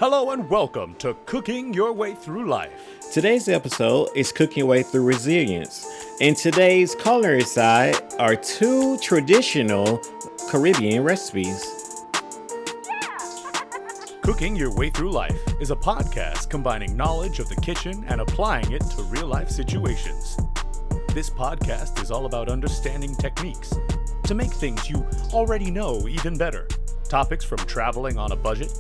Hello and welcome to Cooking Your Way Through Life. Today's episode is Cooking Your Way Through Resilience. And today's culinary side are two traditional Caribbean recipes. Cooking Your Way Through Life is a podcast combining knowledge of the kitchen and applying it to real-life situations. This podcast is all about understanding techniques to make things you already know even better. Topics from traveling on a budget,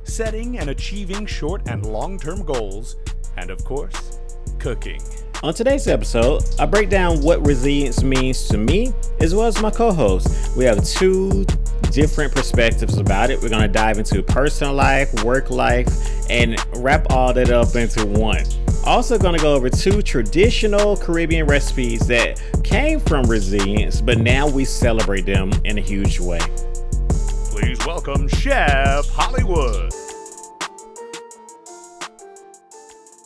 setting and achieving short and long-term goals, and of course, cooking. On today's episode, I break down what resilience means to me as well as my co-host. We have two different perspectives about it. We're going to dive into personal life, work life, and wrap all that up into one. Also going to go over two traditional Caribbean recipes that came from resilience, but now we celebrate them in a huge way. Please welcome Chef Hollywood.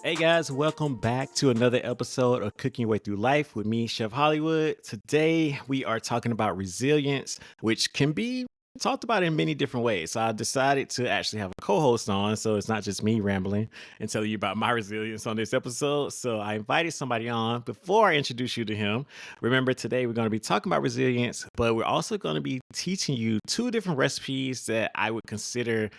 Hey guys, welcome back to another episode of Cooking Your Way Through Life with me, Chef Hollywood. Today we are talking about resilience, which can be talked about in many different ways. So I decided to actually have a co-host on, so it's not just me rambling and telling you about my resilience on this episode. So I invited somebody on. Before I introduce you to him, remember today we're going to be talking about resilience, but we're also going to be teaching you two different recipes that I would consider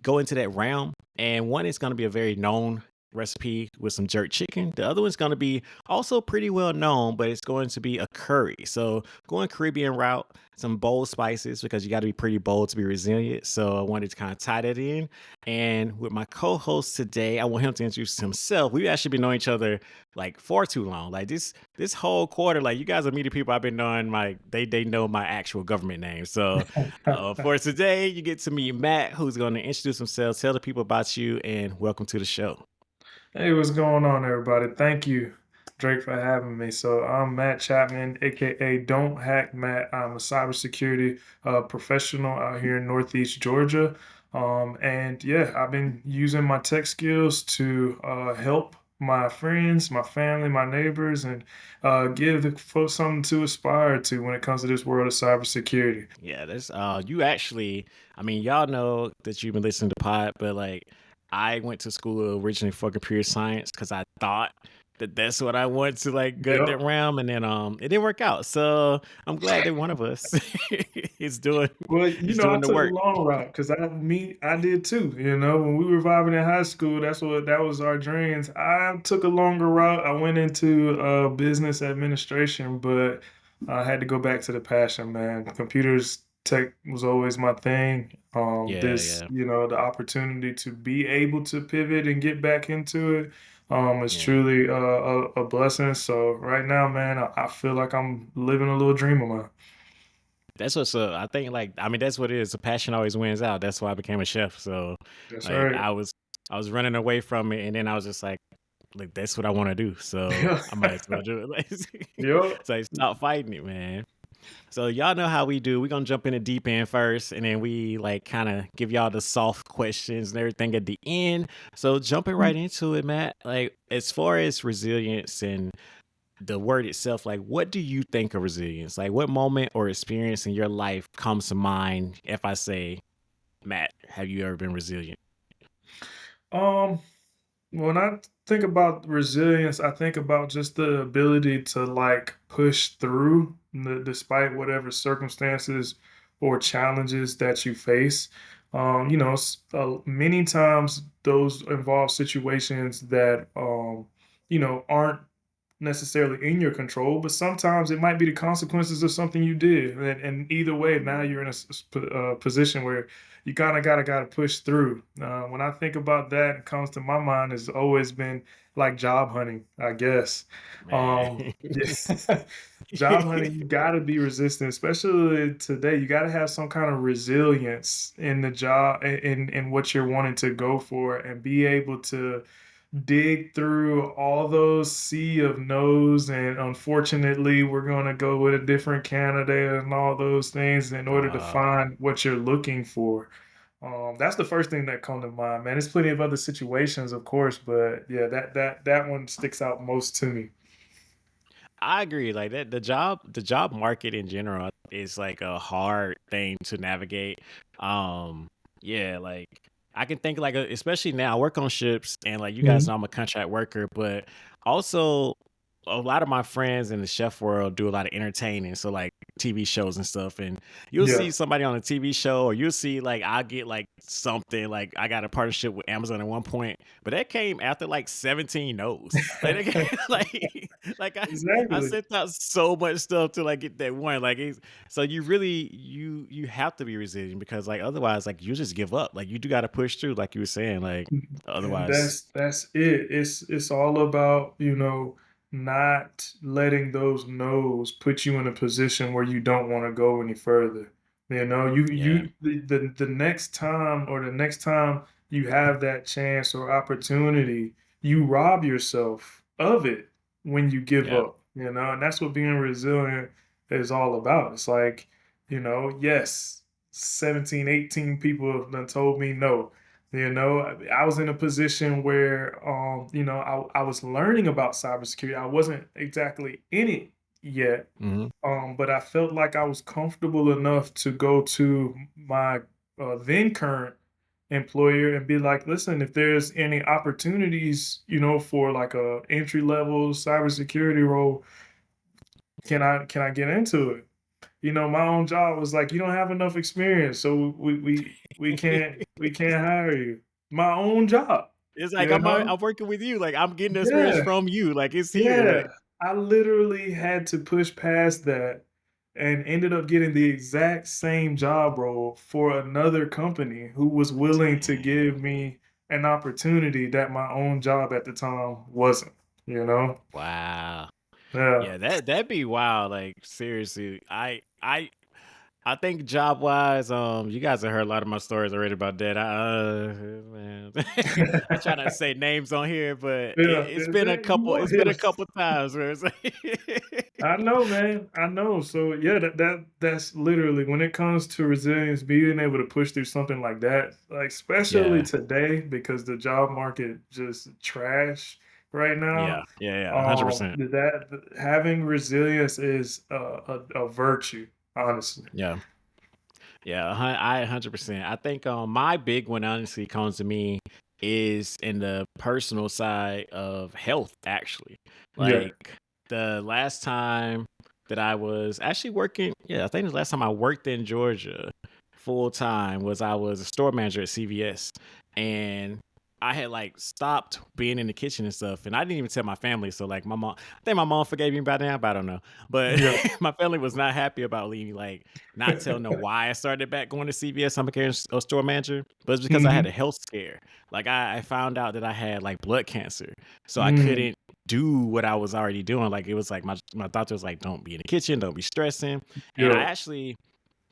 go into that realm. And one is going to be a very known recipe with some jerk chicken. The other one's going to be also pretty well known, but it's going to be a curry. So going Caribbean route, some bold spices because you got to be pretty bold to be resilient. So I wanted to kind of tie that in. And with my co-host today, I want him to introduce himself. We've actually been knowing each other like for too long. Like this whole quarter, like you guys are meeting people I've been knowing. They know my actual government name. So for today, you get to meet Matt, who's going to introduce himself, tell the people about you, and welcome to the show. Hey, what's going on, everybody? Thank you, Drake, for having me. So I'm Matt Chapman, aka Don't Hack Matt. I'm a cybersecurity professional out here in Northeast Georgia. And yeah, I've been using my tech skills to help my friends, my family, my neighbors, and give the folks something to aspire to when it comes to this world of cybersecurity. Yeah, that's you actually, I mean, y'all know that you've been listening to pod, but like I went to school originally for computer science because I thought that that's what I wanted to like gut that Yep. realm, and then it didn't work out. So I'm glad that one of us is doing Well, is I doing the took the work. long route because I did too. When we were vibing in high school, that was our dreams. I took a longer route. I went into business administration, but I had to go back to the passion, man. Computers tech was always my thing. Yeah, yeah, The opportunity to be able to pivot and get back into it, is yeah. truly a blessing. So right now, man, I feel like I'm living a little dream of mine. That's what's up. I think like I mean that's what it is. The passion always wins out. That's why I became a chef. So That's like right. I was running away from it, and then I was just like that's what I want to do. So I might as well do it. Like, Yep. so I stop fighting it, man. So y'all know how we do. We're gonna jump in the deep end first, and then we like kind of give y'all the soft questions and everything at the end. So jumping right into it, Matt. Like as far as resilience and the word itself, like what do you think of resilience? Like what moment or experience in your life comes to mind if I say, Matt, have you ever been resilient? Um, when I think about resilience, I think about just the ability to like push through despite whatever circumstances or challenges that you face. Many times those involve situations that aren't necessarily in your control, but sometimes it might be the consequences of something you did. And either way, now you're in a position where you kind of gotta push through. When I think about that, it comes to my mind has always been like job hunting, I guess. Man. Yeah. Job hunting, you gotta be resistant, especially today. You gotta have some kind of resilience in the job, in what you're wanting to go for, and be able to dig through all those sea of no's, and unfortunately we're going to go with a different candidate and all those things in order to uh, find what you're looking for. That's the first thing that come to mind, man. There's plenty of other situations, of course, but yeah, that one sticks out most to me. I agree. Like that, the job market in general is like a hard thing to navigate. Yeah, like I can think like, especially now, I work on ships, and like you guys Mhm. know, I'm a contract worker, but also a lot of my friends in the chef world do a lot of entertaining, so like TV shows and stuff. And you'll Yeah. see somebody on a TV show, or you'll see like I'll get like something like I got a partnership with Amazon at one point, but that came after like 17 no's. Like, like I Exactly. sent out so much stuff to like get that one. Like so you really you have to be resilient because like otherwise like you just give up. Like you do got to push through, like you were saying. Like And otherwise, that's it. It's all about, not letting those no's put you in a position where you don't want to go any further. yeah, The next time, or the next time you have that chance or opportunity, you rob yourself of it when you give yeah, up, and that's what being resilient is all about. It's like, yes, 17, 18 people done told me no. I was in a position where, I was learning about cybersecurity. I wasn't exactly in it yet, hmm, but I felt like I was comfortable enough to go to my then current employer and be like, listen, if there's any opportunities, for like a entry level cybersecurity role, can I get into it? My own job was like, you don't have enough experience, so we can't hire you. My own job, it's like you know? I'm working with you. Like I'm getting the experience Yeah, from you. Like it's here. yeah. Like I literally had to push past that and ended up getting the exact same job role for another company who was willing to dang, give me an opportunity that my own job at the time wasn't, you know? wow. Yeah. Yeah, that'd be wild. Like seriously, I think job wise, you guys have heard a lot of my stories already about that. Man, I try not to say names on here, but Yeah, it's yeah, been a you couple. are, It's been yeah. a couple times where it's like, I know, man. I know. So yeah, that's literally when it comes to resilience, being able to push through something like that, like especially yeah, today because the job market just trash right now. yeah, 100%. Having resilience is a virtue, honestly. Yeah. Yeah, I 100%. I think my big one honestly comes to me is in the personal side of health actually. Yeah. Like the last time that I was actually working, yeah, I think the last time I worked in Georgia full time was I was a store manager at CVS, and I had like stopped being in the kitchen and stuff, and I didn't even tell my family. So like my mom, I think my mom forgave me by now, but I don't know. But Yeah. my family was not happy about leaving. Like not telling them why I started back going to CVS. I'm a store manager, but it's because I had a Hmm. health scare. Like I found out that I had like blood cancer, so I Mm. couldn't do what I was already doing. Like it was like my doctor was like, "Don't be in the kitchen, don't be stressing," and Yeah.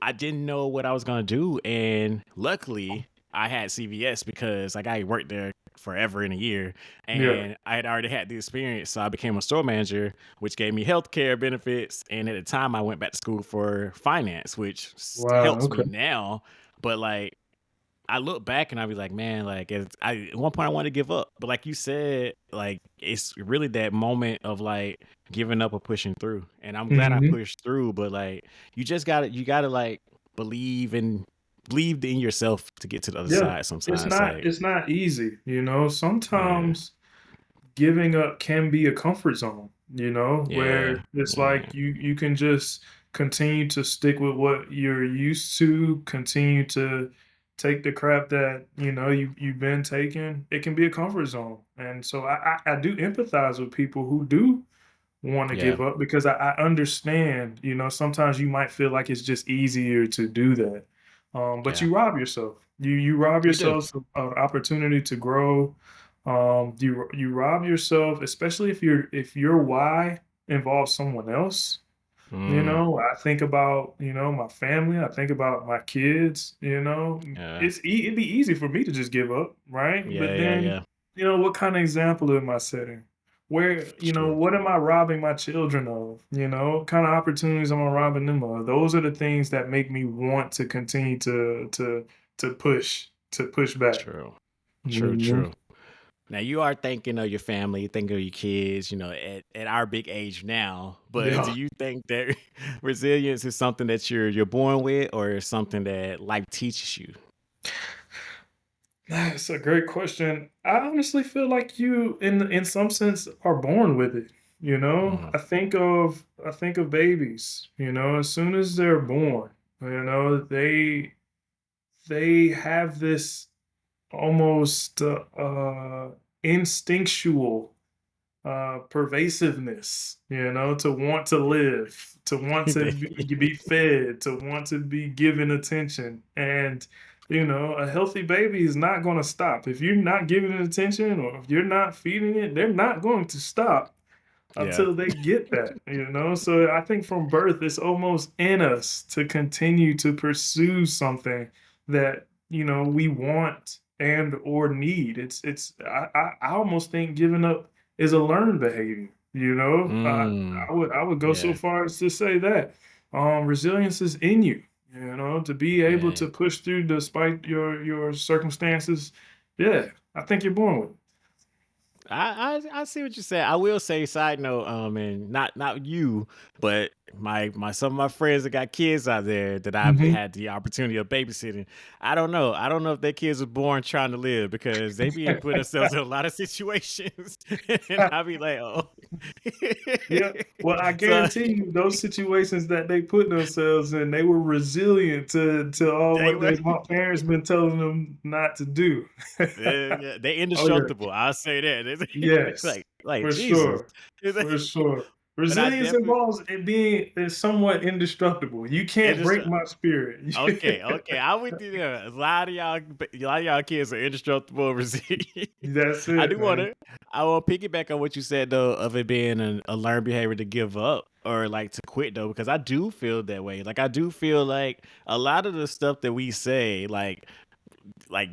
I didn't know what I was gonna do, and luckily I had CVS because like I worked there forever in a year, Yeah. and I had already had the experience, so I became a store manager, which gave me healthcare benefits. And at the time, I went back to school for finance, which Wow. helps me Okay. now. But like I look back and I be like, man, like at one point I wanted to give up, but like you said, like it's really that moment of like giving up or pushing through. And I'm glad I Hmm. pushed through, but like you gotta like believe in believe in yourself to get to the other Yeah. side. It's Sometimes, not like it's not easy. yeah, Sometimes giving up can be a comfort zone, yeah, where it's yeah, like you can just continue to stick with what you're used to, continue to take the crap that you've been taking. It can be a comfort zone, and so I do empathize with people who do want to yeah, give up because I understand. Sometimes you might feel like it's just easier to do that, but yeah. you rob yourself. You rob We do. yourself of opportunity to grow. You rob yourself, especially if your why involves someone else. Mm, I think about my family. I think about my kids. yeah, It'd be easy for me to just give up, right? yeah, But yeah, then, yeah. what kind of example am I setting? Where It's true. what am I robbing my children of? What kind of opportunities am I robbing them of? Those are the things that make me want to continue to push back. True. True. Mhm. True. Now you are thinking of your family, thinking of your kids, at our big age now. But do Yeah. you think that resilience is something that you're born with, or something that life teaches you? That's a great question. I honestly feel like you, in some sense, are born with it. You know, Mhm. I think of babies. You know, as soon as they're born, they have this almost instinctual pervasiveness, to want to live, to want to be fed, to want to be given attention. And, a healthy baby is not going to stop. If you're not giving it attention or if you're not feeding it, they're not going to stop Yeah. until they get that. So I think from birth, it's almost in us to continue to pursue something that, we want and or need. I almost think giving up is a learned behavior. Mm. I would go so Yeah. far as to say that resilience is in you. To be able Yeah. to push through despite your circumstances. Yeah, I think you're born with it. I see what you said. I will say, side note, and not you, but my some of my friends that got kids out there that I've Mhm. had the opportunity of babysitting. I don't know. I don't know if their kids are born trying to live because they be put themselves in a lot of situations, and I be like, oh, Yeah. Well, I so guarantee you those situations that they put themselves in, they were resilient to all they what were. their parents been telling them not to do. Yeah, they Oh yeah. indestructible. I'll say that. It's Yes. like For Jesus. sure. For sure. But I Resilience definitely involves it being is somewhat indestructible. You can't break indestructible. my spirit. Okay, I with you there. A lot of y'all kids are indestructible and resilient. That's I it, do man. I will piggyback on what you said though of it being a learned behavior to give up or like to quit though, because I do feel that way. Like I do feel like a lot of the stuff that we say, like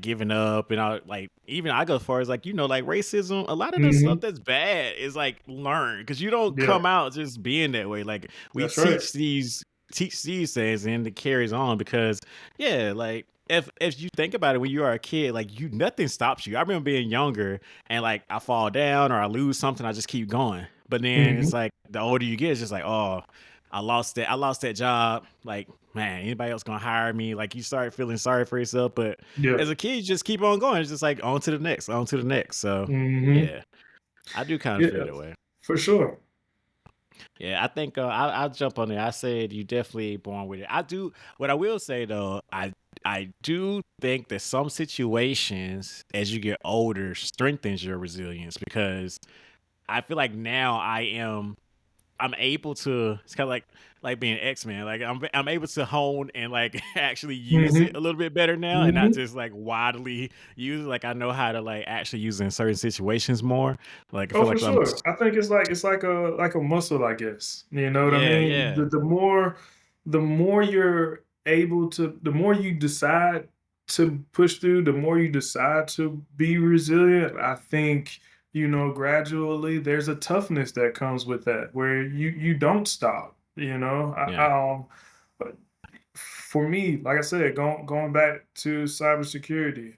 giving up and all like even I go as far as like like racism, a lot of the stuff Mhm. that's bad is like learned because you don't Yeah, come out just being that way. Like we that's right. teach these things and it carries on because yeah, like if you think about it when you are a kid, like you nothing stops you. I remember being younger and like I fall down or I lose something, I just keep going. But then Mhm. it's like the older you get, it's just like, oh, I lost that job. Like, man, anybody else gonna hire me? Like you start feeling sorry for yourself. But Yeah. as a kid, you just keep on going. It's just like on to the next, on to the next. So Mhm. yeah, I do kind of feel Yeah, that way. for sure. Yeah, I think I'll jump on there. I said you definitely born with it. I do. What I will say though, I do think that some situations as you get older strengthens your resilience because I feel like now I'm able to. It's kind of like being X-Men. Like I'm able to hone and like actually use it Mhm. a little bit better now, and not Mhm. just like widely use it. Like I know how to like actually use it in certain situations more. Like I Oh, feel for like sure. I think it's like a muscle, I guess. You know what I yeah, mean? yeah, The more you're able to, the more you decide to push through, the more you decide to be resilient. I think gradually there's a toughness that comes with that, where you don't stop. yeah. But for me, like I said, going back to cybersecurity,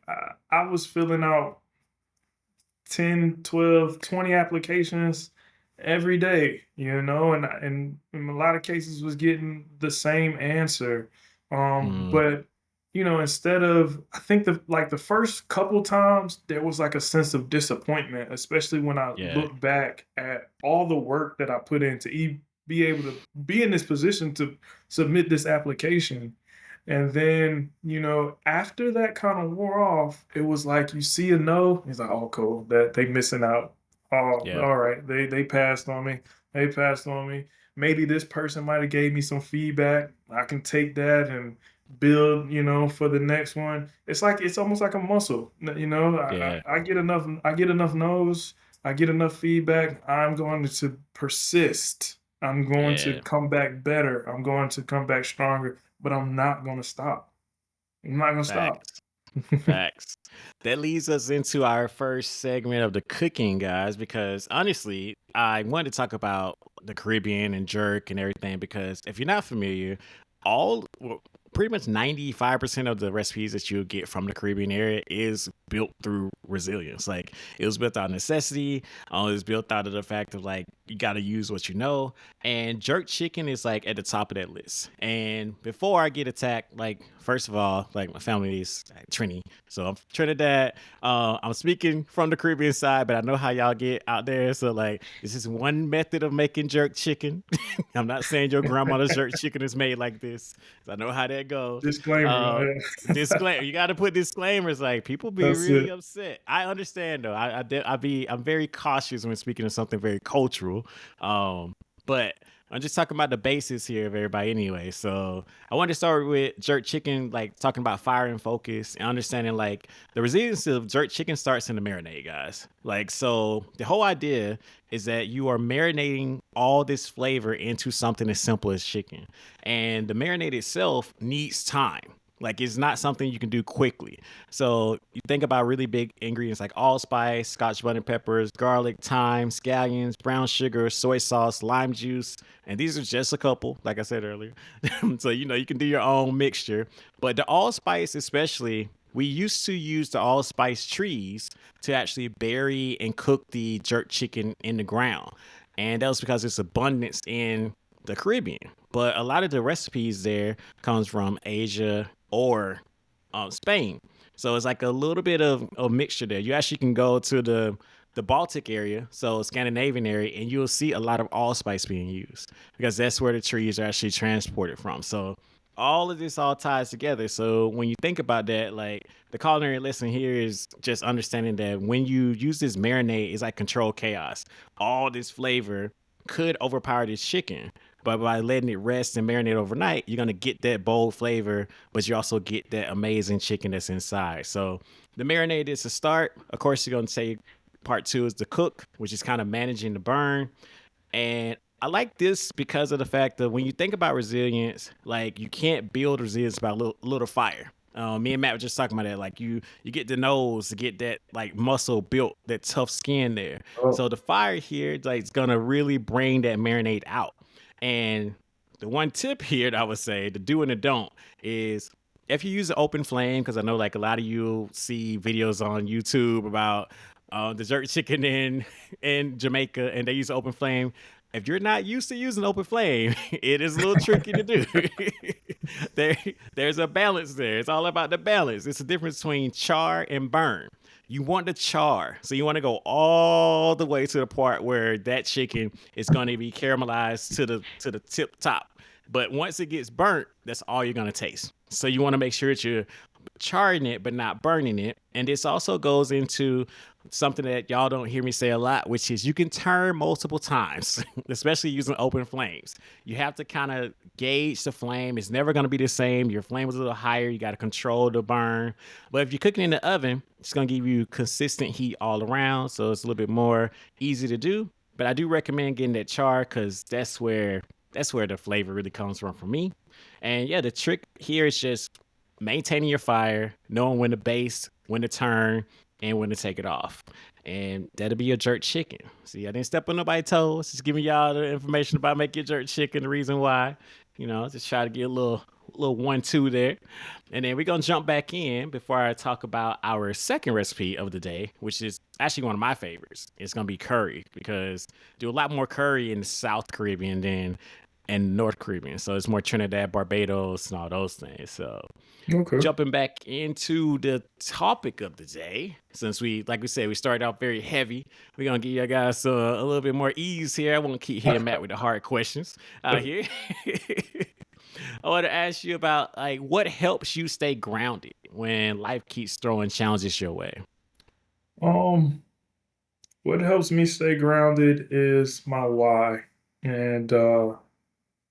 I was filling out 10, 12, 20 applications every day, and in a lot of cases was getting the same answer. Mm, But instead of, I think the first couple times there was like a sense of disappointment, especially when I yeah, look back at all the work that I put in to be able to be in this position to submit this application. And then, after that kind of wore off, it was like you see a no, it's like, oh, cool, that they missing out. Oh, yeah, all right, they passed on me. They passed on me. Maybe this person might have gave me some feedback. I can take that and build, for the next one. It's almost like a muscle. yeah, I get enough no's, I get enough feedback. I'm going to persist. I'm going to yeah. come back better. I'm going to come back stronger, but I'm not going to stop. I'm not going to stop. Facts. Facts. That leads us into our first segment of the cooking, guys, because honestly, I wanted to talk about the Caribbean and jerk and everything because if you're not familiar, all well, pretty much 95% of the recipes that you'll get from the Caribbean area is built through resilience. Like it was built out of necessity. It was built out of the fact of like you got to use what you know. And jerk chicken is like at the top of that list. And before I get attacked, like first of all, like my family is Trini, so I'm Trinidad. I'm speaking from the Caribbean side, but I know how y'all get out there. So like, this is one method of making jerk chicken. I'm not saying your grandmother's jerk chicken is made like this. I know how that goes. Disclaimer. Uh, Yeah. Disclaimer. You got to put disclaimers. Like people be That's really it. upset. I understand though. I'm very cautious when speaking of something very cultural. But I'm just talking about the basis here of everybody anyway. So I wanted to start with jerk chicken, like talking about fire and focus and understanding like the resilience of jerk chicken starts in the marinade, guys. Like, so the whole idea is that you are marinating all this flavor into something as simple as chicken. And the marinade itself needs time. Like it's not something you can do quickly. So you think about really big ingredients like allspice, scotch bonnet peppers, garlic, thyme, scallions, brown sugar, soy sauce, lime juice, and these are just a couple, like I said earlier. So you can do your own mixture. But the allspice, especially, we used to use the allspice trees to actually bury and cook the jerk chicken in the ground, and that was because it's abundance in the Caribbean. But a lot of the recipes there comes from Asia or Spain. So it's like a little bit of a mixture there. You actually can go to the Baltic area, so Scandinavian area, and you'll see a lot of allspice being used because that's where the trees are actually transported from. So all of this all ties together. So when you think about that, like the culinary lesson here is just understanding that when you use this marinade, it's like controlled chaos. All this flavor could overpower this chicken. But by letting it rest and marinate overnight, you're gonna get that bold flavor, but you also get that amazing chicken that's inside. So the marinade is the start. Of course, you're gonna say part two is the cook, which is kind of managing the burn. And I like this because of the fact that when you think about resilience, like you can't build resilience by little fire. Me and Matt were just talking about that. Like you get the nose to get that like muscle built, that tough skin there. Oh, So the fire here, like, is gonna really bring that marinade out. And the one tip here that I would say, the do and the don't, is if you use an open flame, because I know like a lot of you see videos on YouTube about the jerk chicken in Jamaica, and they use open flame. If you're not used to using open flame, it is a little tricky to do. there, there's a balance there. It's all about the balance. It's the difference between char and burn. You want the char, so you want to go all the way to the part where that chicken is going to be caramelized to the tip top. But once it gets burnt, that's all you're going to taste. So you want to make sure that you're charring it but not burning it. And this also goes into something that y'all don't hear me say a lot, which is you can turn multiple times, especially using open flames. You have to kind of gauge the flame. It's never going to be the same. Your flame is a little higher. You got to control the burn. But if you're cooking in the oven, it's going to give you consistent heat all around. So it's a little bit more easy to do. But I do recommend getting that char because that's where the flavor really comes from for me. And yeah, the trick here is just maintaining your fire, knowing when to base, when to turn, and when to take it off. And that'll be your jerk chicken. See, I didn't step on nobody's toes. Just giving y'all the information about making jerk chicken, the reason why. Just try to get a little 1-2 there. And then we're gonna jump back in before I talk about our second recipe of the day, which is actually one of my favorites. It's gonna be curry because do a lot more curry in the South Caribbean than in North Caribbean. So it's more Trinidad, Barbados, and all those things. So okay. jumping back into the topic of the day, since like we said, we started out very heavy. We're gonna give you guys a little bit more ease here. I won't keep hitting Matt with the hard questions out here. I want to ask you about like what helps you stay grounded when life keeps throwing challenges your way. Um, what helps me stay grounded is my why. And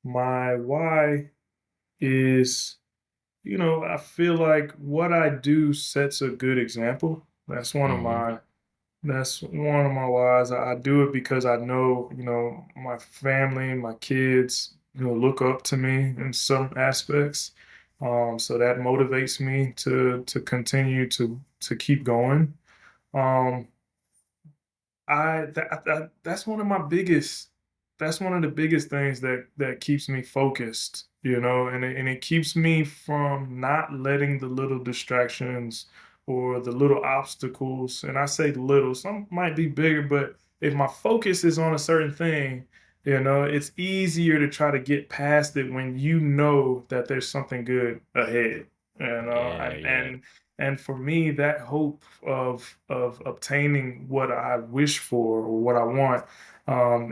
my why is, I feel like what I do sets a good example. Hmm. That's one of my whys. I do it because I know, my family, my kids, look up to me in some aspects. So that motivates me to continue to keep going. Um, that's one of my biggest. that's one of the biggest things that keeps me focused, and it keeps me from not letting the little distractions or the little obstacles, and I say little, some might be bigger, but if my focus is on a certain thing, it's easier to try to get past it when you know that there's something good ahead. Yeah, And yeah, for me, that hope of obtaining what I wish for or what I want,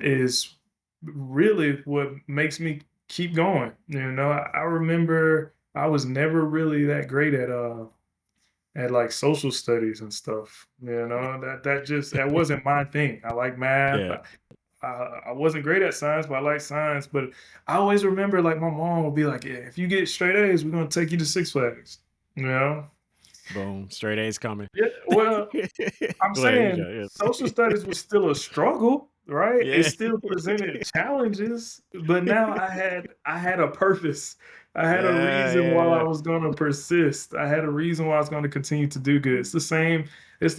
is really what makes me keep going. I remember I was never really that great at like social studies and stuff. That wasn't my thing. I like math. yeah. I wasn't great at science, but I like science. But I always remember like my mom would be like, "Yeah, if you get straight A's, we're gonna take you to Six Flags." You know? Boom, straight A's coming. Yeah. Well, I'm Go ahead, you saying go. social studies was still a struggle, right? It Yeah, still presented challenges, but now I had a purpose. I had a yeah, reason why I yeah, was going to persist. I had a reason why I was going to continue to do good. It's the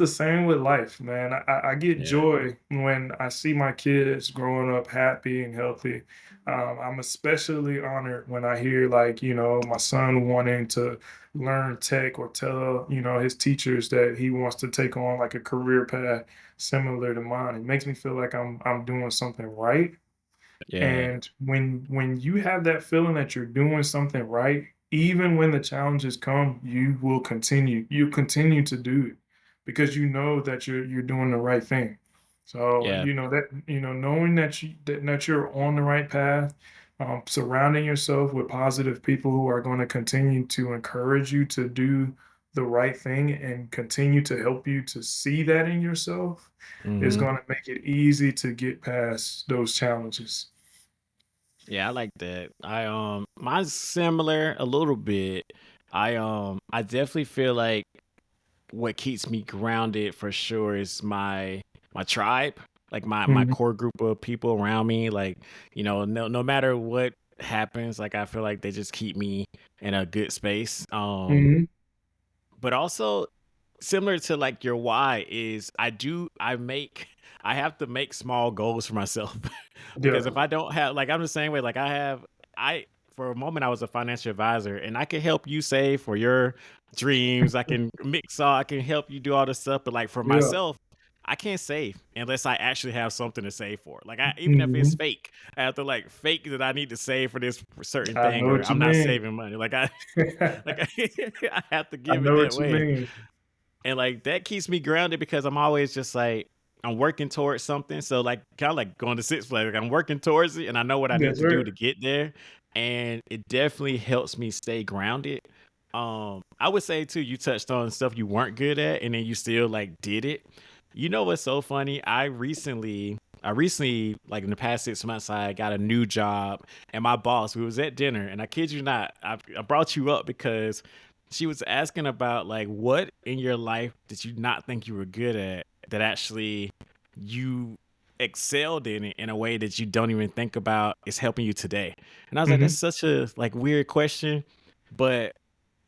same with life, man. I get yeah, joy when I see my kids growing up happy and healthy. I'm especially honored when I hear like, my son wanting to learn tech or tell his teachers that he wants to take on like a career path similar to mine. It makes me feel like I'm doing something right. yeah. And when you have that feeling that you're doing something right, even when the challenges come, you continue to do it because you know that you're doing the right thing. So Yeah. knowing that you're on the right path, surrounding yourself with positive people who are going to continue to encourage you to do the right thing and continue to help you to see that in yourself is Mhm. going to make it easy to get past those challenges. Yeah, I like that. Mine's similar a little bit. I definitely feel like what keeps me grounded for sure is my tribe, like my Mhm, core group of people around me. Like, no matter what happens, like I feel like they just keep me in a good space. mhm, But also similar to like your why is I have to make small goals for myself because yeah, if I don't have like I'm the same way like I for a moment I was a financial advisor and I can help you save for your dreams. I can help you do all this stuff, but like for yeah, myself I can't save unless I actually have something to save for. Like I even if it's mhm. fake, I have to like fake that I need to save for this certain I know thing or what you I'm not mean. saving money. Like I have to I give it know that what you way. mean. And like that keeps me grounded because I'm always just like I'm working towards something. So like kind of like going to Six Flags. Like I'm working towards it and I know what I need Yes, to do sir. to get there. And it definitely helps me stay grounded. I would say too, you touched on stuff you weren't good at and then you still like did it. You know what's so funny? I recently, like in the past 6 months, I got a new job, and my boss, we was at dinner, and I kid you not, I brought you up because she was asking about like what in your life did you not think you were good at that actually you excelled in it in a way that you don't even think about is helping you today. And I was like, that's Mhm. such a like weird question, but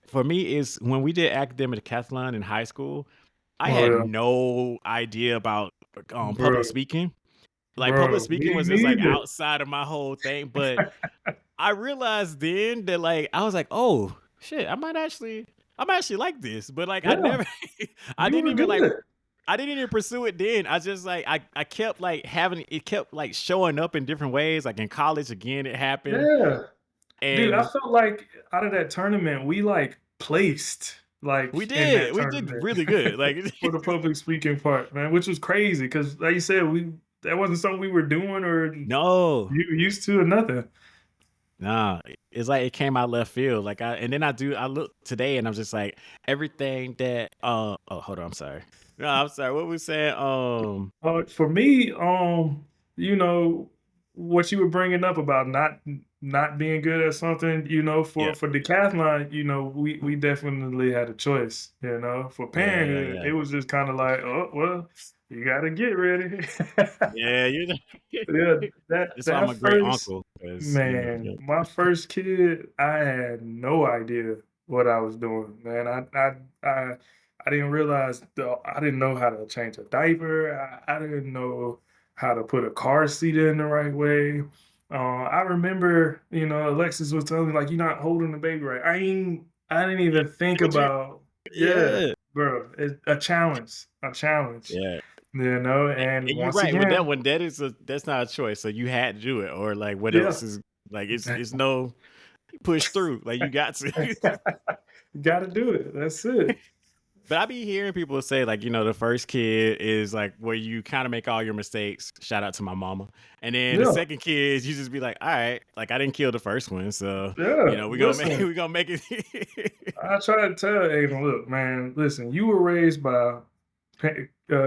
for me is when we did academic decathlon in high school, I Oh, had yeah. no idea about public Bro, speaking. Like public bro, me speaking was just like neither. outside of my whole thing, but I realized then that like I was like, "Oh, shit, I'm actually like this." But like I Yeah, never I you didn't were even like good. I didn't even pursue it then. I just like I kept like having it kept like showing up in different ways. Like in college again it happened. Yeah. Dude, I And felt like out of that tournament, we, like, placed, we like, in that did. We did tournament really good. Like for the public speaking part, man, which was crazy because, like you said, that wasn't something we were doing or no. you used to or nothing. Nah, it's like it came out left field. Like I look today and I'm just like everything that oh hold on, I'm sorry. No, I'm sorry. What we saying? For me, you know, what you were bringing up about not being good at something, Yeah. for decathlon, we definitely had a choice. For Yeah, yeah, parenthood, yeah. it was just kind of like, oh well, you got to get ready. Yeah, Yeah, that that's why I'm a that great first uncle because man, my first kid, I had no idea what I was doing, man. I didn't realize I didn't know how to change a diaper. I didn't know how to put a car seat in the right way. I remember, Alexis was telling me like, "You're not holding the baby right." I didn't even think Would you? about, yeah, Yeah, bro. It's a challenge, yeah. And And you're once right with that again, one. That's not a choice. So you had to do it, or like what yeah, else is like? It's no push through. Like you got to. got to do it. That's it. But I be hearing people say like, the first kid is like where you kind of make all your mistakes. Shout out to my mama. And then the Yeah, second kid is you just be like, all right, like I didn't kill the first one, so yeah. we gonna make Listen, we gonna make it. I try to tell Aiden, look, man, listen, you were raised by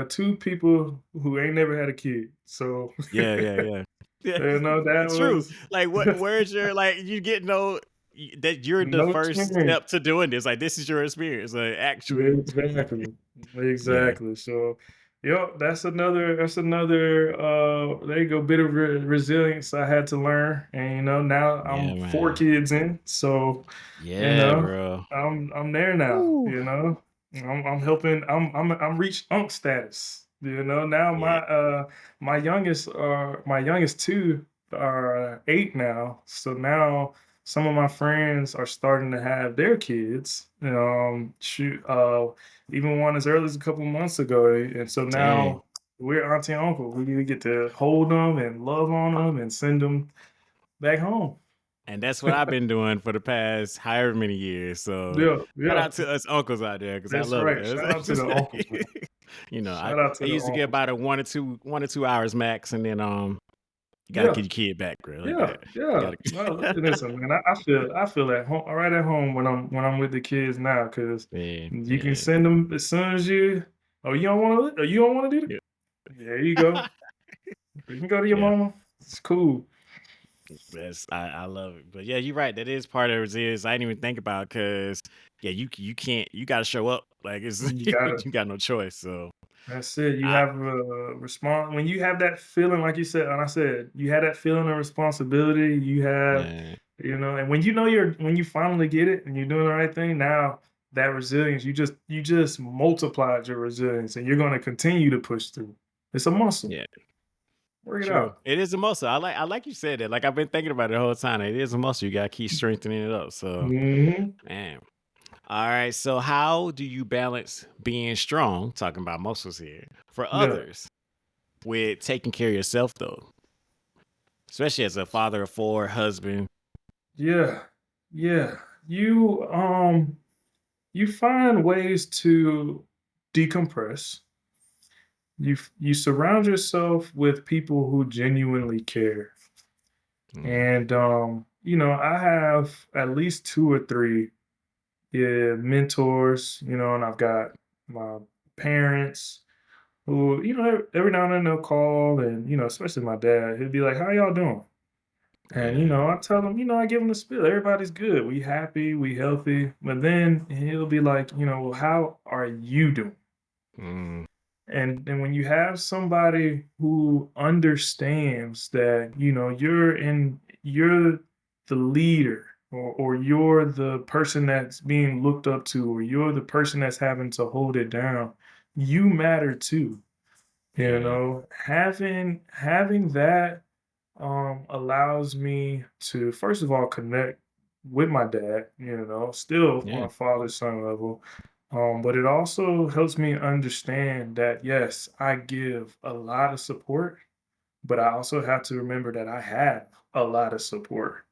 two people who ain't never had a kid. So, Yeah, yeah, yeah. Yeah, that it's true. was Like where's your like you get that you're the no first experience. step to doing this. Like this is your experience. Like Yeah, actually. exactly. Yeah. Exactly. So, yep, that's another there you go, bit of resilience I had to learn. And now Yeah, I'm four man. kids in. So, you Yeah, know, bro. I'm there now, Woo. I'm helping I'm reached unk status. Now Yeah. my youngest two are 8 now. So now some of my friends are starting to have their kids. Shoot, even one as early as a couple months ago, and so Dang. now we're auntie and uncle. We get to hold them and love on them and send them back home. And that's what I've been doing for the past however many years. So Yeah, shout yeah, out to us uncles out there because I that's love it. right. Shout out to the uncles, man. I Shout out to the used to get uncles. about a 1 or 2 hours max, and then you gotta Yeah, get your kid back, bro. Like yeah, that. You yeah. No, gotta. listen, man. I feel at home, right at home when I'm with the kids now, because Yeah, you can yeah, send them as soon as you. Oh, you don't want to do yeah, it. There you go. You can go to your yeah. mama. It's cool. I love it. But yeah, you're right. That is part of resilience. I didn't even think about because yeah, you can't. You got to show up. Like it's You gotta. you got no choice. So That's it. You I have a response when you have that feeling, like you said, and I said, you had that feeling of responsibility. You have, man, and when you finally get it and you're doing the right thing, now that resilience, you just multiplied your resilience, and you're going to continue to push through. It's a muscle. yeah. Work it True. out. It is a muscle. I like you said that. Like I've been thinking about it the whole time. It is a muscle. You gotta keep strengthening it up. So Hmm. man. All right. So how do you balance being strong, talking about muscles here, for Yeah. others with taking care of yourself though? Especially as a father of four, husband. Yeah. Yeah. You find ways to decompress. You surround yourself with people who genuinely care. Mm, And I have at least two or three, yeah, mentors, and I've got my parents who, every now and then they'll call, and especially my dad, he'll be like, "How y'all doing?" And yeah. I tell him, I give him the spiel. Everybody's good. We happy, we healthy. But then he'll be like, "Well, how are you doing?" Mm, And when you have somebody who understands that, you're the leader, or you're the person that's being looked up to, or you're the person that's having to hold it down, you matter too. yeah. Having that allows me to, first of all, connect with my dad, still on Yeah. a father son level. But it also helps me understand that, yes, I give a lot of support, but I also have to remember that I have a lot of support,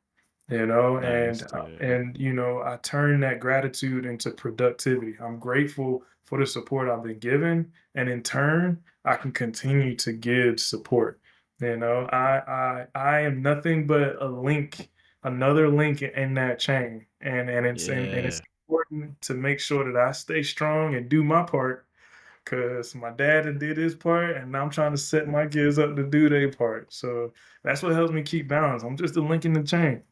Nice. and Yeah. I turn that gratitude into productivity. I'm grateful for the support I've been given, and in turn I can continue to give support. I am nothing but a link, another link in that chain, and it's Yeah. important to make sure that I stay strong and do my part, because my dad had did his part, and now I'm trying to set my kids up to do their part. So that's what helps me keep balance. I'm just a link in the chain.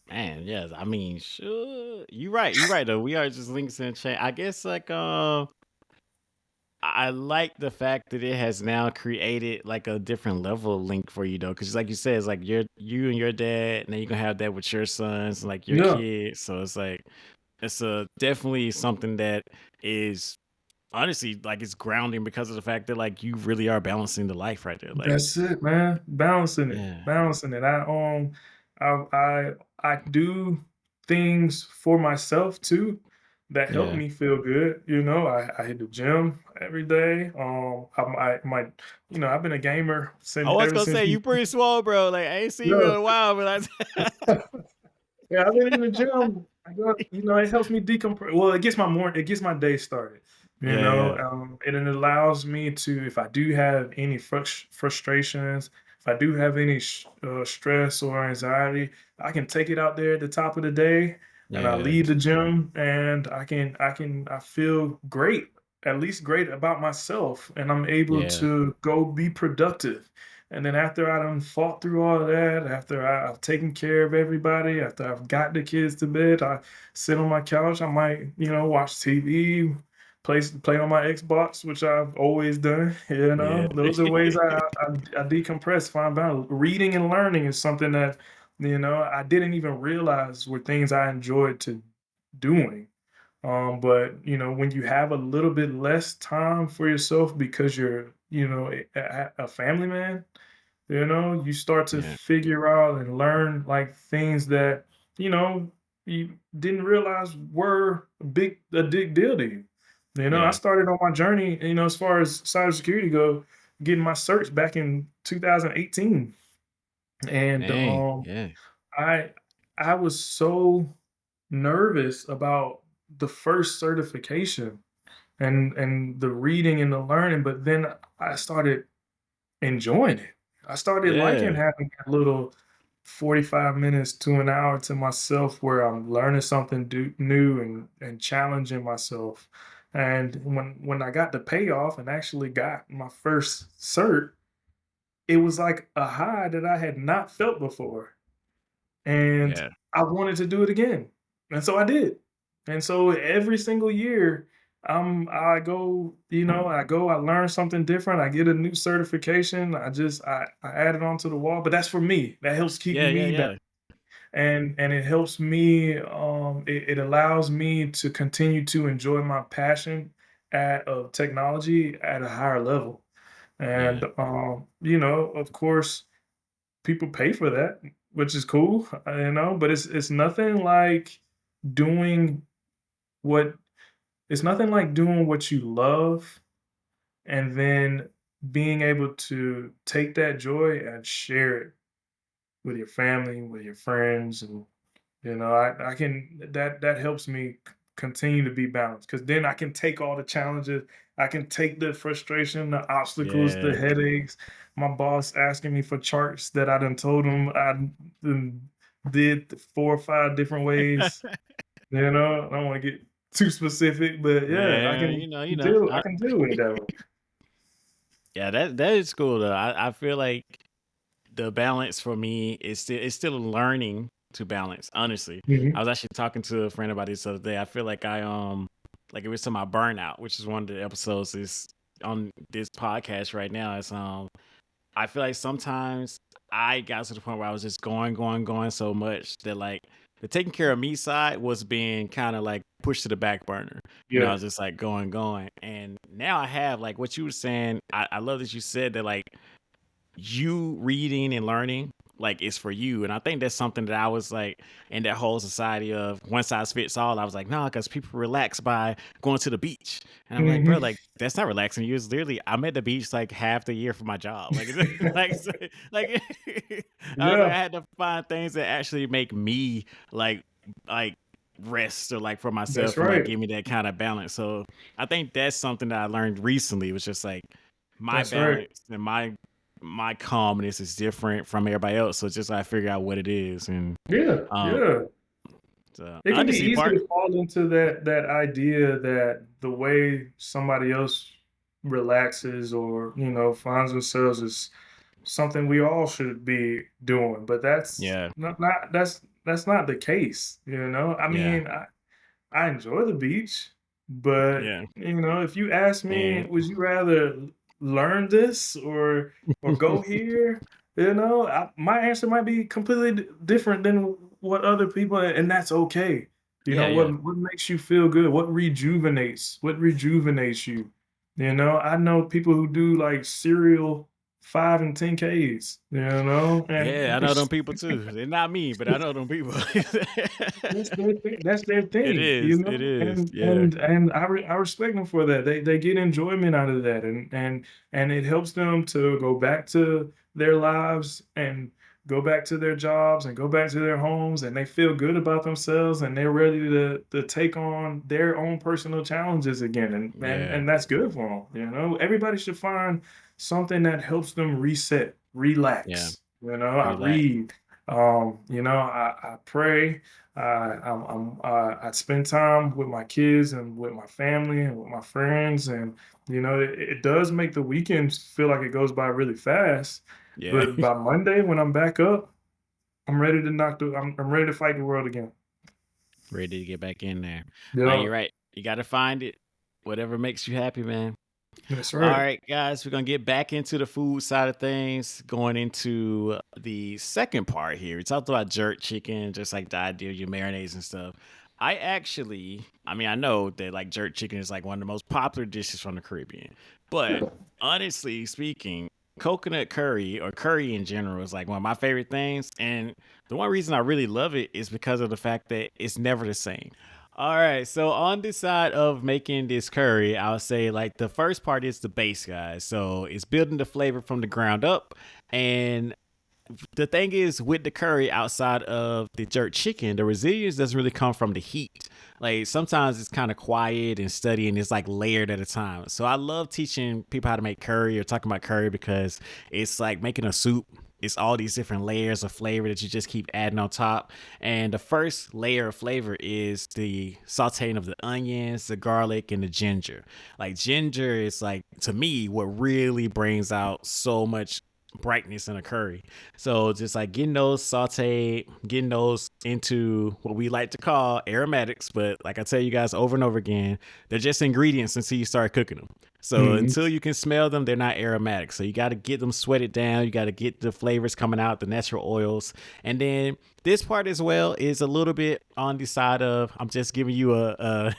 Man, yes. I mean, sure. You're right. You're right though. We are just links in the chain. I guess like I like the fact that it has now created like a different level of link for you though, because like you said, it's like you and your dad, and then you can have that with your sons and like your Yeah. kids. So it's like it's a definitely something that is honestly, like, it's grounding because of the fact that, like, you really are balancing the life right there, like That's it, man. Balancing it, yeah, balancing it. I do things for myself too that help yeah. me feel good. I hit the gym every day. I've been a gamer I since was ever gonna since. say, you pretty swole, bro, like, I ain't seen you in Yeah. a while, but I Yeah, I've been in the gym. It helps me decompress. Well, it gets my day started. Yeah, yeah, And it allows me to, if I do have any frustrations, if I do have any stress or anxiety, I can take it out there at the top of the day, and I yeah, leave the gym, and I feel great, at least great about myself, and I'm able yeah, to go be productive. And then after I done fought through all of that, after I've taken care of everybody, after I've got the kids to bed, I sit on my couch. I might, watch TV, play on my Xbox, which I've always done. yeah. Those are ways I decompress, find balance. Reading and learning is something that I didn't even realize were things I enjoyed to doing. But when you have a little bit less time for yourself because you're, a family man, you start to Yeah, figure out and learn like things that, you know, you didn't realize were a big deal to you. I yeah. started on my journey, as far as cybersecurity go, getting my certs back in 2018. And Dang, yeah, I I was so nervous about the first certification and the reading and the learning, but then I started enjoying it. I started liking yeah, having that little 45 minutes to an hour to myself where I'm learning something new and challenging myself. And when I got the payoff and actually got my first cert, it was like a high that I had not felt before. And yeah, I wanted to do it again. And so I did. And so every single year, I learn something different. I get a new certification. I add it onto the wall. But that's for me. That helps keep yeah, yeah, me back. yeah, And it helps me, it allows me to continue to enjoy my passion of technology at a higher level. yeah, And of course, people pay for that, which is cool, but it's nothing like doing what doing what you love and then being able to take that joy and share it with your family, with your friends, and I can that helps me continue to be balanced because then I can take all the challenges, I can take the frustration, the obstacles, the yeah. headaches. My boss asking me for charts that I done told him I done did 4 or 5 different ways. I don't want to get too specific, but yeah, I Man, can you know, deal. I can deal with it that way. yeah, that is cool though. I feel like the balance for me is still learning to balance. Honestly, I Mhm. was actually talking to a friend about this the other day. I feel like like it was to my burnout, which is one of the episodes is on this podcast right now. It's I feel like sometimes I got to the point where I was just going so much that like the taking care of me side was being kind of like pushed to the back burner. I Yeah. was just like going. And now I have like what you were saying. I love that you said that like you reading and learning like is for you. And I think that's something that I was like in that whole society of one size fits all. I was like, nah, because people relax by going to the beach. And I'm like, bro, Mhm. like that's not relaxing. You was literally I'm at the beach like half the year for my job. Like like like I was like, I Yeah, had to find things that actually make me like like rest or like for that's myself and like right. give me that kind of balance. So I think that's something that I learned recently. It was just like my That's right. balance and my calmness is different from everybody else. So it's just I figure out what it is, and Yeah, um, yeah. so It can be honestly, easy part to fall into that idea that the way somebody else relaxes or, finds themselves is something we all should be doing, but that's yeah, that's not the case. I yeah, mean, I enjoy the beach, but yeah, if you ask me, and would you rather learn this or go here? My answer might be completely different than what other people, and that's okay. You Yeah, know, yeah. what makes you feel good? What rejuvenates you? You know, I know people who do like cereal 5 and 10 Ks, you know, Yeah, and I know them people too. They're not me, but I know them people. that's their It thing, you is. It know, is. and Yeah. and and I respect them for that. They get enjoyment out of that, and it helps them to go back to their lives and go back to their jobs and go back to their homes, and they feel good about themselves, and they're ready to take on their own personal challenges again, and and Yeah. and that's good for them. You know, everybody should find something that helps them reset, Yeah. relax. You know, I Relax. read. You know, I pray. I spend time with my kids and with my family and with my friends, and you know, it does make the weekends feel like it goes by really fast. Yeah. But by Monday, when I'm back up, I'm ready to I'm ready to fight the world again. Ready to get back in there. Yeah, You're right. You got to find it. Whatever makes you happy, man. that's All right. right, guys, we're gonna get back into the food side of things. Going into the second part here, we talked about jerk chicken, just like the idea of your marinades and stuff. I mean, I know that like jerk chicken is like one of the most popular dishes from the Caribbean, but honestly speaking, coconut curry or curry in general is like one of my favorite things. And the one reason I really love it is because of the fact that it's never the same. All right, so on the side of making this curry, I'll say like the first part is the base, guys. So it's building the flavor from the ground up. And the thing is with the curry outside of the jerk chicken, the resilience doesn't really come from the heat. Like sometimes it's kind of quiet and steady and it's like layered at a time. So I love teaching people how to make curry or talking about curry because it's like making a soup. It's all these different layers of flavor that you just keep adding on top. And the first layer of flavor is the sauteing of the onions, the garlic, and the ginger. Like ginger is like to me what really brings out so much brightness in a curry. So just like getting those sauteed, getting those into what we like to call aromatics, but like I tell you guys over and over again, they're just ingredients until you start cooking them. So Mhm. until you can smell them, they're not aromatic. So you got to get them sweated down. You got to get the flavors coming out, the natural oils. And then this part as well is a little bit on the side of I'm just giving you a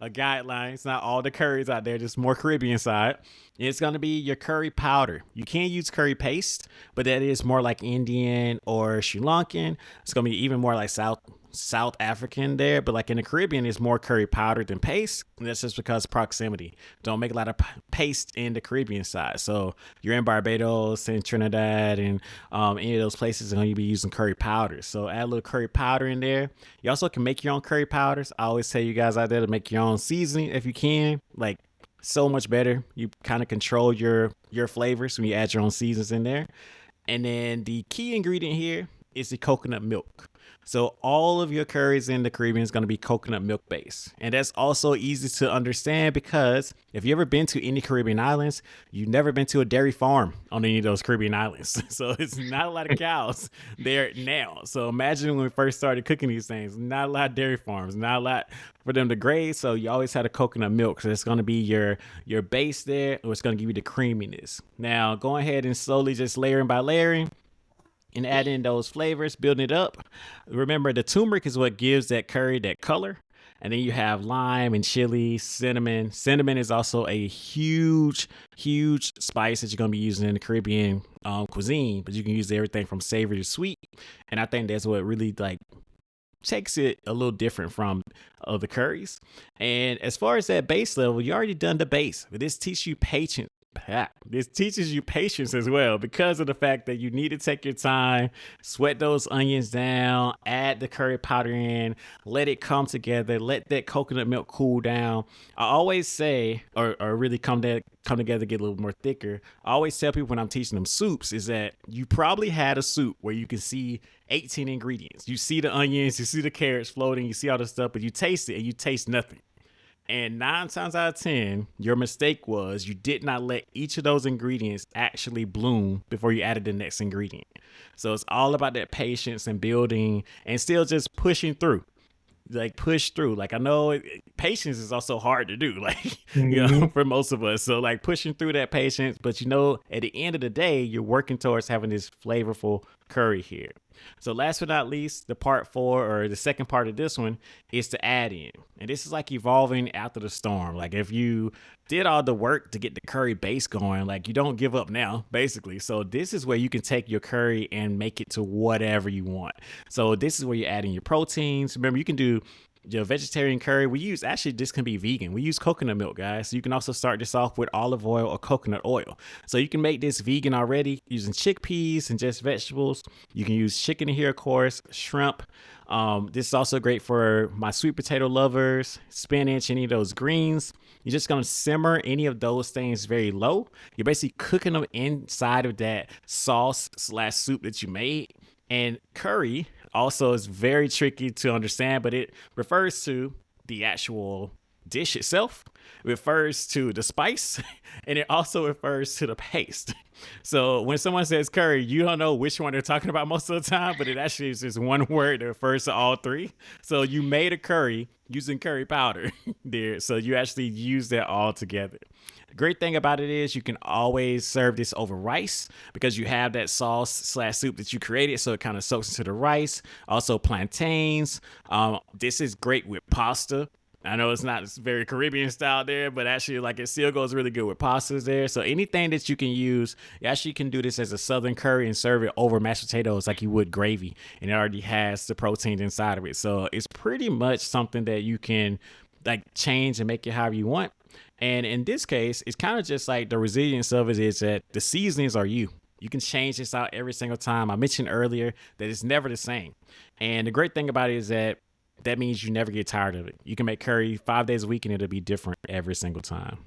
guideline. It's not all the curries out there, just more Caribbean side. It's going to be your curry powder. You can use curry paste, but that is more like Indian or Sri Lankan. It's going to be even more like South African there, but like in the Caribbean, it's more curry powder than paste. And that's just because proximity. Don't make a lot of paste in the Caribbean side. So you're in Barbados and Trinidad and any of those places, and you be using curry powder. So add a little curry powder in there. You also can make your own curry powders. I always tell you guys out there to make your own seasoning if you can. Like so much better. You kind of control your flavors when you add your own seasons in there. And then the key ingredient here is the coconut milk. So all of your curries in the Caribbean is going to be coconut milk based. And that's also easy to understand because if you ever been to any Caribbean islands, you've never been to a dairy farm on any of those Caribbean islands. So it's not a lot of cows there now. So imagine when we first started cooking these things, not a lot of dairy farms, not a lot for them to graze. So you always had a coconut milk. So it's going to be your base there, or it's going to give you the creaminess. Now go ahead and slowly just layering by layering and add in those flavors, building it up. Remember, the turmeric is what gives that curry that color. And then you have lime and chili, cinnamon. Cinnamon is also a huge spice that you're gonna be using in the Caribbean cuisine. But you can use everything from savory to sweet. And I think that's what really like takes it a little different from other curries. And as far as that base level, you already done the base. But this teaches you patience. This teaches you patience as well because of the fact that you need to take your time, sweat those onions down, add the curry powder in, let it come together, let that coconut milk cool down. I always say, or really come together, get a little more thicker. I always tell people when I'm teaching them soups is that you probably had a soup where you can see 18 ingredients. You see the onions, you see the carrots floating, you see all the stuff, but you taste it and you taste nothing. And 9 times out of 10, your mistake was you did not let each of those ingredients actually bloom before you added the next ingredient. So it's all about that patience and building and still just pushing through. Like push through. Like I know patience is also hard to do, like, Mhm. for most of us. So like pushing through that patience, but at the end of the day, you're working towards having this flavorful curry here. So last but not least, the part four or the second part of this one is to add in. And this is like evolving after the storm. Like if you did all the work to get the curry base going, like you don't give up now, basically. So this is where you can take your curry and make it to whatever you want. So this is where you add in your proteins. Remember, you can do your vegetarian curry. We use, actually this can be vegan. We use coconut milk, guys. So you can also start this off with olive oil or coconut oil. So you can make this vegan already using chickpeas and just vegetables. You can use chicken here, of course, shrimp. This is also great for my sweet potato lovers, spinach, any of those greens. You're just gonna simmer any of those things very low. You're basically cooking them inside of that sauce slash soup that you made. And curry also is very tricky to understand, but it refers to the actual dish itself, it refers to the spice, and it also refers to the paste. So when someone says curry, you don't know which one they're talking about most of the time, but it actually is just one word that refers to all three. So you made a curry using curry powder there. So you actually use that all together. The great thing about it is you can always serve this over rice because you have that sauce slash soup that you created. So it kind of soaks into the rice. Also plantains. This is great with pasta. I know it's very Caribbean style there, but actually like it still goes really good with pastas there. So anything that you can use, you actually can do this as a Southern curry and serve it over mashed potatoes like you would gravy. And it already has the protein inside of it. So it's pretty much something that you can like change and make it however you want. And in this case, it's kind of just like the resilience of it is that the seasonings are you. You can change this out every single time. I mentioned earlier that it's never the same. And the great thing about it is that means you never get tired of it. You can make curry 5 days a week and it'll be different every single time.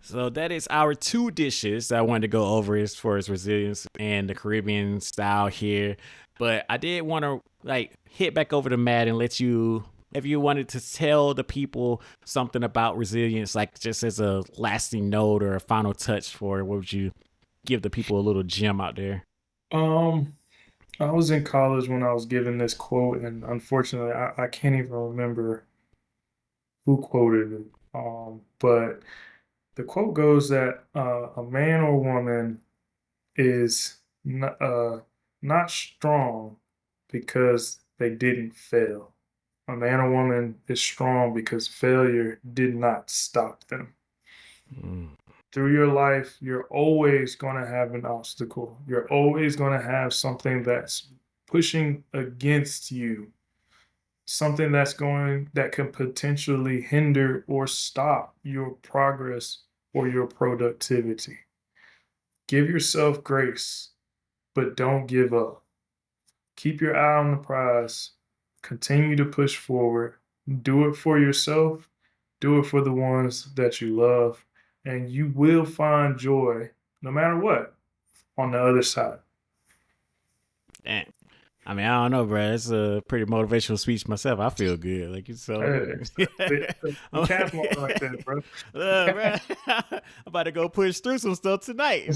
So that is our two dishes that I wanted to go over as far as resilience and the Caribbean style here. But I did want to like hit back over to Matt and let you, if you wanted to tell the people something about resilience, like just as a lasting note or a final touch for it, what would you give the people a little gem out there? Um, I was in college when I was given this quote, and unfortunately, I can't even remember who quoted it. But the quote goes that a man or woman is not strong because they didn't fail. A man or woman is strong because failure did not stop them. Mm. Through your life, you're always going to have an obstacle. You're always going to have something that's pushing against you, something that can potentially hinder or stop your progress or your productivity. Give yourself grace, but don't give up. Keep your eye on the prize. Continue to push forward. Do it for yourself. Do it for the ones that you love. And you will find joy, no matter what, on the other side. Damn. I mean, I don't know, bro. It's a pretty motivational speech myself. I feel good. Like it's so. Cash money like that, bro. Bro. I'm about to go push through some stuff tonight.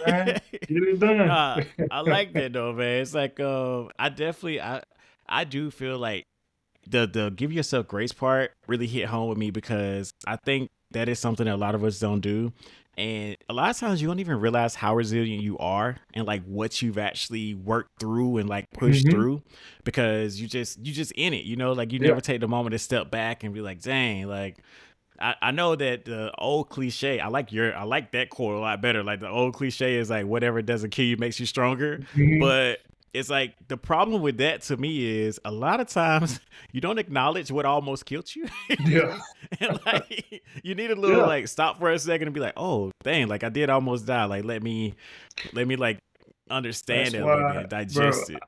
Man, get it done. I like that though, man. It's like I do feel like the give yourself grace part really hit home with me because I think that is something that a lot of us don't do. And a lot of times you don't even realize how resilient you are and like what you've actually worked through and like pushed through because you just in it, you know, like you never take the moment to step back and be like, dang, like I know that the old cliche, I like that quote a lot better. Like the old cliche is like whatever doesn't kill you makes you stronger. But it's like the problem with that to me is a lot of times you don't acknowledge what almost killed you. Yeah. And like you need a little like stop for a second and be like, oh dang, like I did almost die. Like let me like understand it a little bit, digest it.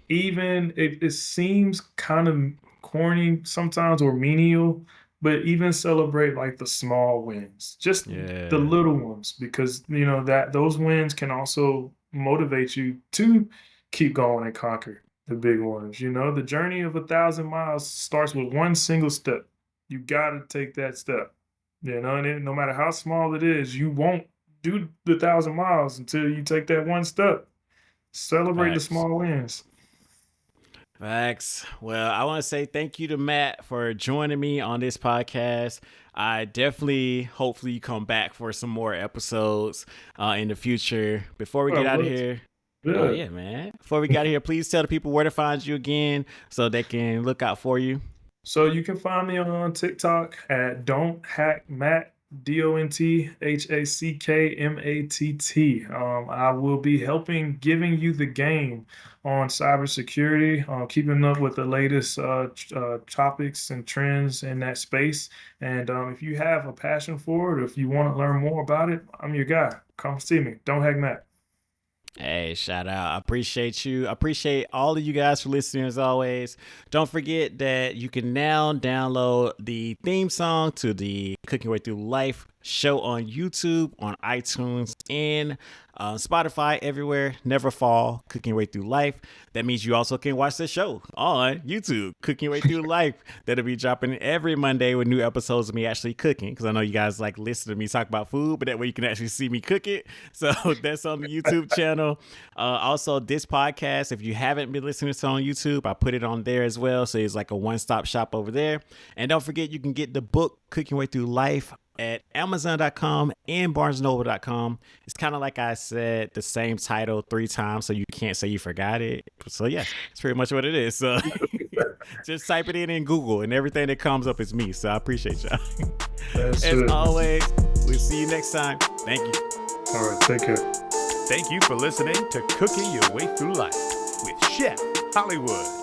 Even it seems kind of corny sometimes or menial, but even celebrate like the small wins, just the little ones, because you know that those wins can also motivate you to keep going and conquer the big ones. You know, the journey of 1,000 miles starts with one single step. You got to take that step, you know, and no matter how small it is, you won't do the 1,000 miles until you take that one step. Celebrate the small wins. Facts. Well, I want to say thank you to Matt for joining me on this podcast. I definitely, hopefully you come back for some more episodes in the future. Before we get out of here, Oh Good. yeah, man. Before we got here, please tell the people where to find you again so they can look out for you. So you can find me on TikTok at Don't Hack Matt, DONTHACKMATT. I will be helping giving you the game on cybersecurity, keeping up with the latest topics and trends in that space. And if you have a passion for it, or if you want to learn more about it, I'm your guy. Come see me. Don't Hack Matt. Hey, shout out. I appreciate you. I appreciate all of you guys for listening as always. Don't forget that you can now download the theme song to the Cooking Way Through Life show on YouTube, on iTunes, and Spotify, everywhere. Never Fall, Cooking Way Through Life. That means you also can watch the show on YouTube, Cooking Way Through Life. That'll be dropping every Monday with new episodes of me actually cooking, because I know you guys like listen to me talk about food, but that way you can actually see me cook it. So that's on the YouTube channel. Also, this podcast, if you haven't been listening to it on YouTube, I put it on there as well. So it's like a one-stop shop over there. And don't forget, you can get the book Cooking Way Through Life at Amazon.com and BarnesandNoble.com. It's kind of like I said, the same title 3 times, so you can't say you forgot it. So yeah, it's pretty much what it is. So just type it in Google, and everything that comes up is me. So I appreciate y'all. That's As it. always, we'll see you next time. Thank you. All right, take care. Thank you for listening to Cooking Your Way Through Life with Chef Hollywood.